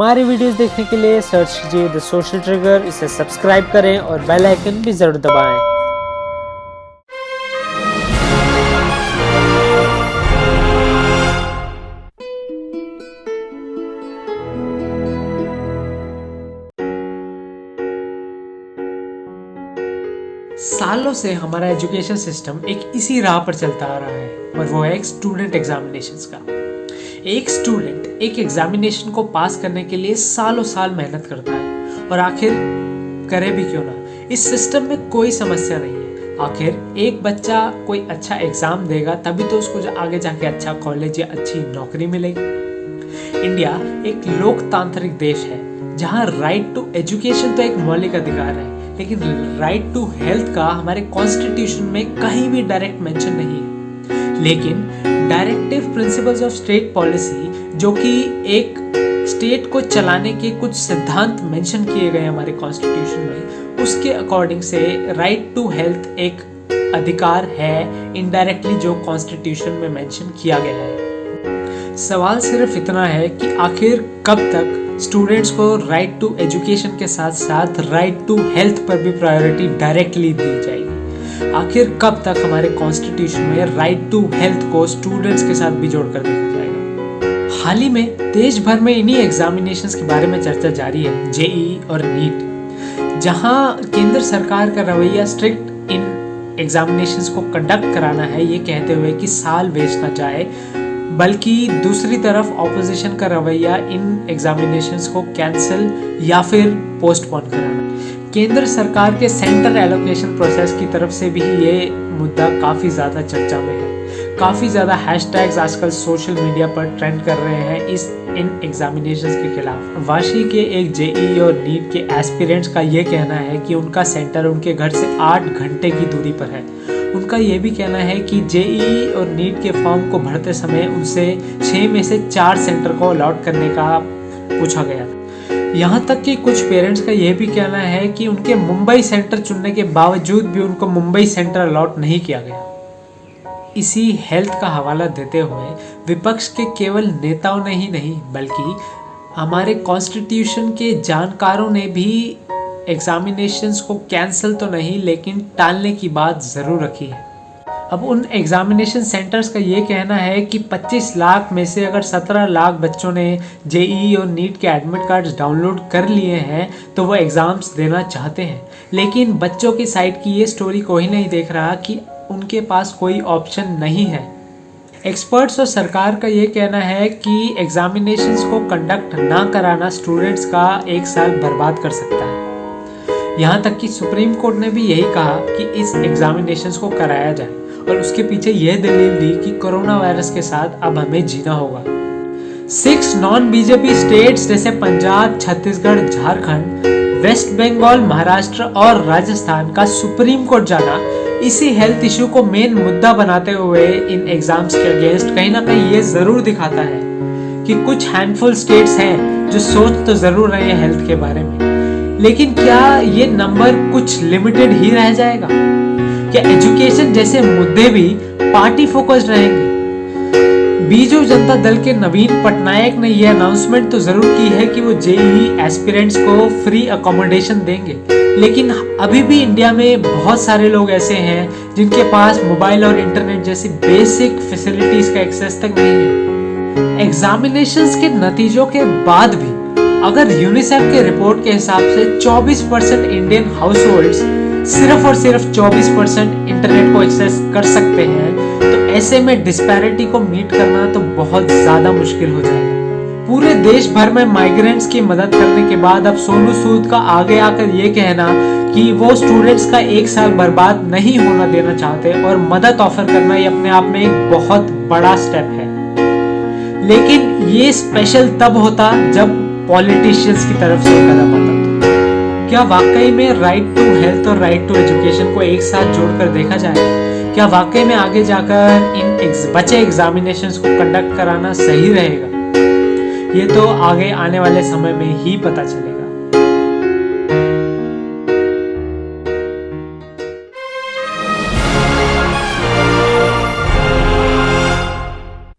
हमारे वीडियोस देखने के लिए सर्च कीजिए द सोशल ट्रिगर, इसे सब्सक्राइब करें और बेल आइकन भी जरूर दबाएं। सालों से हमारा एजुकेशन सिस्टम एक इसी राह पर चलता आ रहा है और वो है एक स्टूडेंट एग्जामिनेशंस का। एक स्टूडेंट एक एग्जामिनेशन को पास करने के लिए सालों साल मेहनत करता है और आखिर करे भी क्यों ना, इस सिस्टम में कोई समस्या नहीं है। आखिर एक बच्चा कोई अच्छा एग्जाम देगा तभी तो उसको आगे जाके अच्छा कॉलेज या अच्छी नौकरी मिलेगी। इंडिया एक लोकतांत्रिक देश है जहाँ राइट टू एजुकेशन तो एक मौलिक अधिकार है, लेकिन राइट टू हेल्थ का हमारे कॉन्स्टिट्यूशन में कहीं भी डायरेक्ट मेंशन नहीं है। लेकिन directive principles of state policy, जो कि एक स्टेट को चलाने के कुछ सिद्धांत मेंशन किए गए हमारे कॉन्स्टिट्यूशन में, उसके अकॉर्डिंग से राइट टू हेल्थ एक अधिकार है इनडायरेक्टली जो कॉन्स्टिट्यूशन में मेंशन किया गया है। सवाल सिर्फ इतना है कि आखिर कब तक स्टूडेंट्स को राइट टू एजुकेशन के साथ साथ राइट टू हेल्थ पर भी प्रायोरिटी डायरेक्टली दी जाएगी। आखिर कब तक हमारे कॉन्स्टिट्यूशन में राइट टू हेल्थ को स्टूडेंट्स के साथ भी जोड़कर देखा जाएगा। हाल ही में देश भर में इन्हीं एग्जामिनेशंस के बारे में चर्चा जारी है, जेईई और नीट, जहां केंद्र सरकार का रवैया स्ट्रिक्ट इन एग्जामिनेशंस को कंडक्ट कराना है, ये कहते हुए कि साल वेस्ट ना जाए, बल्कि दूसरी तरफ ऑपोजिशन का रवैया इन एग्जामिनेशंस को कैंसिल या फिर पोस्टपोन कराना। केंद्र सरकार के सेंटर एलोकेशन प्रोसेस की तरफ से भी ये मुद्दा काफ़ी ज़्यादा चर्चा में है। काफ़ी ज़्यादा हैशटैग्स आजकल सोशल मीडिया पर ट्रेंड कर रहे हैं इन एग्जामिनेशंस के खिलाफ। वाशी के एक जेईई और नीट के एस्पिरेंट्स का ये कहना है कि उनका सेंटर उनके घर से 8 घंटे की दूरी पर है। उनका ये भी कहना है कि जेईई और नीट के फॉर्म को भरते समय उनसे 6 में से 4 सेंटर को अलॉट करने का पूछा गया। यहाँ तक कि कुछ पेरेंट्स का ये भी कहना है कि उनके मुंबई सेंटर चुनने के बावजूद भी उनको मुंबई सेंटर अलॉट नहीं किया गया। इसी हेल्थ का हवाला देते हुए विपक्ष के केवल नेताओं ने ही नहीं बल्कि हमारे कॉन्स्टिट्यूशन के जानकारों ने भी एग्जामिनेशंस को कैंसिल तो नहीं लेकिन टालने की बात ज़रूर रखी है। अब उन एग्जामिनेशन सेंटर्स का ये कहना है कि 25 लाख में से अगर 17 लाख बच्चों ने जेईई और नीट के एडमिट कार्ड्स डाउनलोड कर लिए हैं तो वो एग्ज़ाम्स देना चाहते हैं, लेकिन बच्चों की साइड की ये स्टोरी कोई नहीं देख रहा कि उनके पास कोई ऑप्शन नहीं है। एक्सपर्ट्स और सरकार का ये कहना है कि एग्जामिनेशंस को कंडक्ट ना कराना स्टूडेंट्स का 1 साल बर्बाद कर सकता है। यहाँ तक कि सुप्रीम कोर्ट ने भी यही कहा कि इस एग्जामिनेशंस को कराया जाए और उसके पीछे यह दलील दी कि कोरोना वायरस के साथ अब हमें जीना होगा। 6 नॉन बीजेपी स्टेट्स जैसे पंजाब, छत्तीसगढ़, झारखंड, वेस्ट बंगाल, महाराष्ट्र और राजस्थान का सुप्रीम कोर्ट जाना इसी हेल्थ इशू को मेन मुद्दा बनाते हुए इन एग्जाम्स के अगेंस्ट कहीं ना कहीं ये जरूर दिखाता है कि कुछ हैंडफुल स्टेट्स हैं जो सोच तो जरूर रहे हैं हेल्थ के बारे में, लेकिन क्या ये नंबर कुछ लिमिटेड ही रह जाएगा? क्या एजुकेशन जैसे मुद्दे भी पार्टी फोकस्ड रहेंगे? बीजू जनता दल के नवीन पटनायक ने यह अनाउंसमेंट तो जरूर की है कि वो जेईई एस्पिरेंट्स को फ्री अकोमोडेशन देंगे, लेकिन अभी भी इंडिया में बहुत सारे लोग ऐसे हैं जिनके पास मोबाइल और इंटरनेट जैसी बेसिक फैसिलिटीज का एक्सेस तक नहीं है। एग्जामिनेशंस के नतीजों के बाद भी अगर यूनिसेफ के रिपोर्ट के हिसाब से 24% इंडियन हाउसहोल्ड्स सिर्फ और सिर्फ 24% इंटरनेट को एक्सेस कर सकते हैं, तो ऐसे में डिस्पैरिटी को मीट करना तो बहुत ज्यादा मुश्किल हो जाएगा। पूरे देश भर में माइग्रेंट्स की मदद करने के बाद अब सोनू सूद का आगे आकर ये कहना कि वो स्टूडेंट्स का 1 साल बर्बाद नहीं होना देना चाहते और मदद ऑफर करना ये अपने आप में एक बहुत बड़ा स्टेप है। लेकिन ये स्पेशल तब होता जब पॉलिटिशियंस की तरफ से कदम आता। क्या वाकई में राइट टू हेल्थ और राइट टू एजुकेशन को एक साथ जोड़कर देखा जाए? क्या वाकई में आगे जाकर इन बचे एग्जामिनेशंस को कंडक्ट कराना सही रहेगा? ये तो आगे आने वाले समय में ही पता चलेगा।